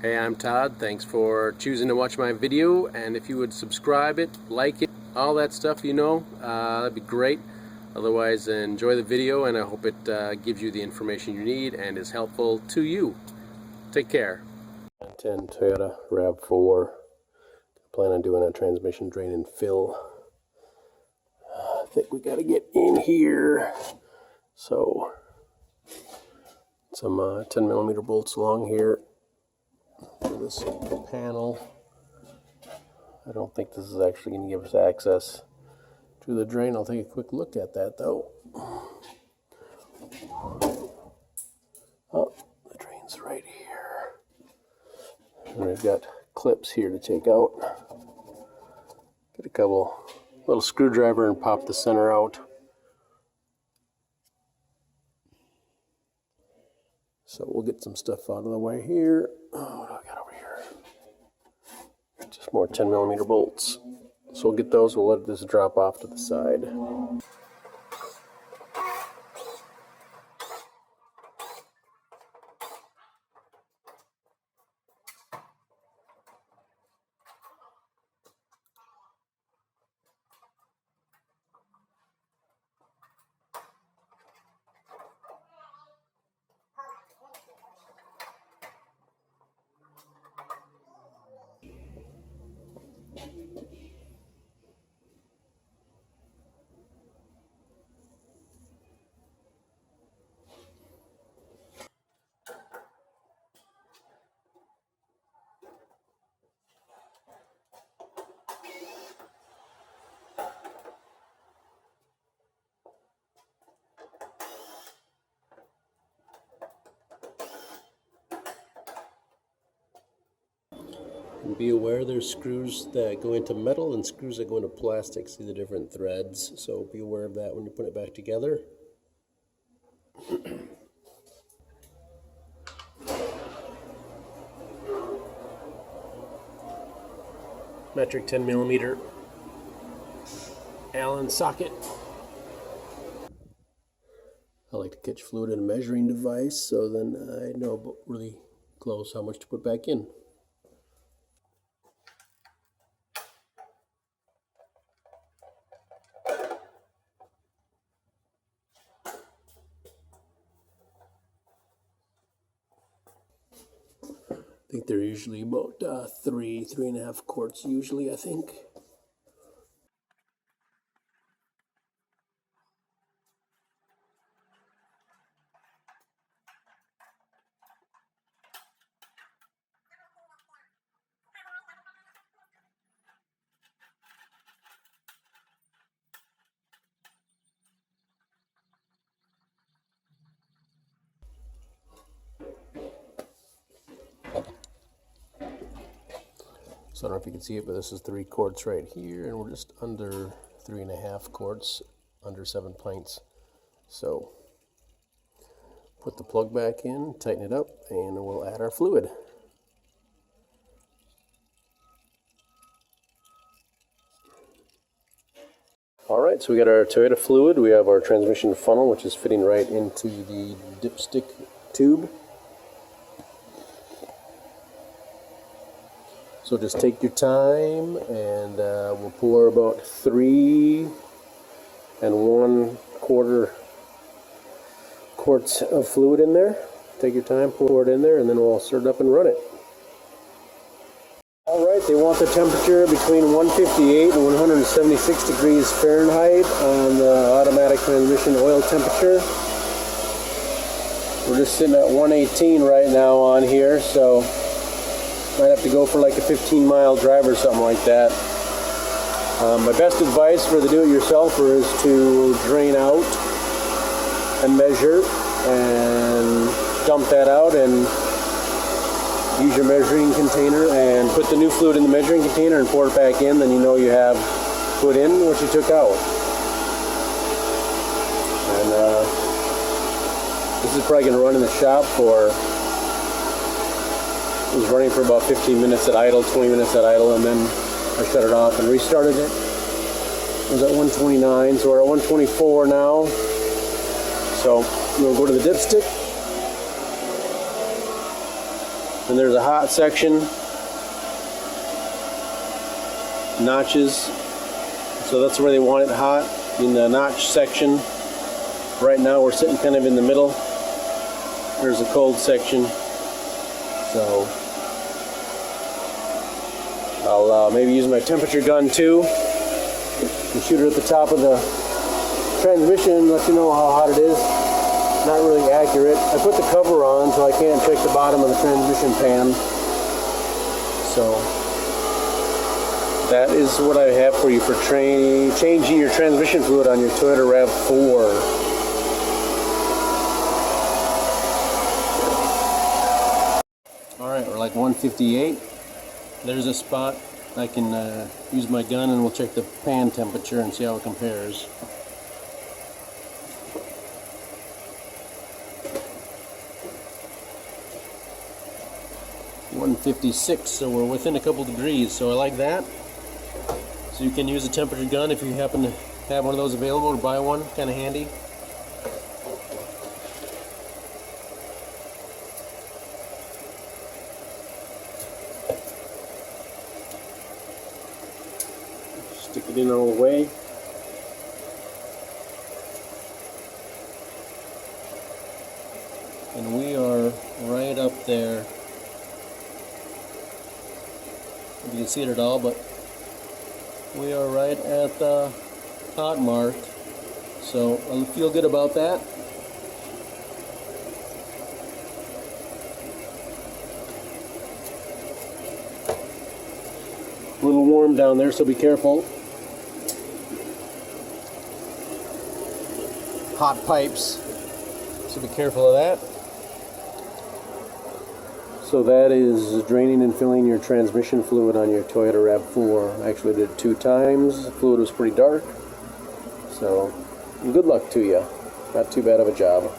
Hey, I'm Todd. Thanks for choosing to watch my video, and if you would subscribe it, like it, all that stuff, that'd be great. Otherwise, enjoy the video, and I hope it gives you the information you need and is helpful to you. Take care. 10 Toyota RAV4. Plan on doing a transmission drain and fill. I think we got to get in here. So, some 10mm bolts along here for this panel. I don't think this is actually going to give us access to the drain. I'll take a quick look at that though. Oh, the drain's right here. And we've got clips here to take out. Get a couple little screwdriver and pop the center out. So we'll get some stuff out of the way here. Oh, what do I got over here? Just more 10mm bolts. So we'll get those, we'll let this drop off to the side. And be aware there's screws that go into metal and screws that go into plastic. See the different threads, so be aware of that when you put it back together. Metric 10mm Allen socket. I like to catch fluid in a measuring device, so then I know really close how much to put back in. I think they're usually about 3.5 quarts usually, I think. So I don't know if you can see it, but this is 3 quarts right here, and we're just under 3.5 quarts, under 7 pints. So put the plug back in, tighten it up, and we'll add our fluid. Alright, so we got our Toyota fluid. We have our transmission funnel, which is fitting right into the dipstick tube. So just take your time, and we'll pour about 3 1/4 quarts of fluid in there. Take your time, pour it in there, and then we'll start it up and run it. Alright, they want the temperature between 158 and 176 degrees Fahrenheit on the automatic transmission oil temperature. We're just sitting at 118 right now on here, so might have to go for like a 15-mile drive or something like that. My best advice for the do-it-yourselfer is to drain out and measure and dump that out and use your measuring container and put the new fluid in the measuring container and pour it back in. Then you know you have put in what you took out. And this is probably going to run in the shop for... It was running for about 15 minutes at idle, 20 minutes at idle, and then I shut it off and restarted it. It was at 129, so we're at 124 now. So we'll go to the dipstick. And there's a hot section, notches, so that's where they want it hot, in the notch section. Right now we're sitting kind of in the middle. There's a cold section, so I'll maybe use my temperature gun too and shoot it at the top of the transmission, let you know how hot it is. Not really accurate. I put the cover on so I can't check the bottom of the transmission pan. So that is what I have for you for changing your transmission fluid on your Toyota RAV4. Alright, we're like 158. There's a spot I can use my gun and we'll check the pan temperature and see how it compares. .156, so we're within a couple degrees, so I like that. So you can use a temperature gun if you happen to have one of those available or buy one, kind of handy. Stick it in all the way. And we are right up there. If you can see it at all, but we are right at the hot mark, so I feel good about that. A little warm down there, so be careful. Hot pipes, so be careful of that. So that is draining and filling your transmission fluid on your Toyota RAV4. I actually did it 2 times. The fluid was pretty dark. So good luck to you. Not too bad of a job.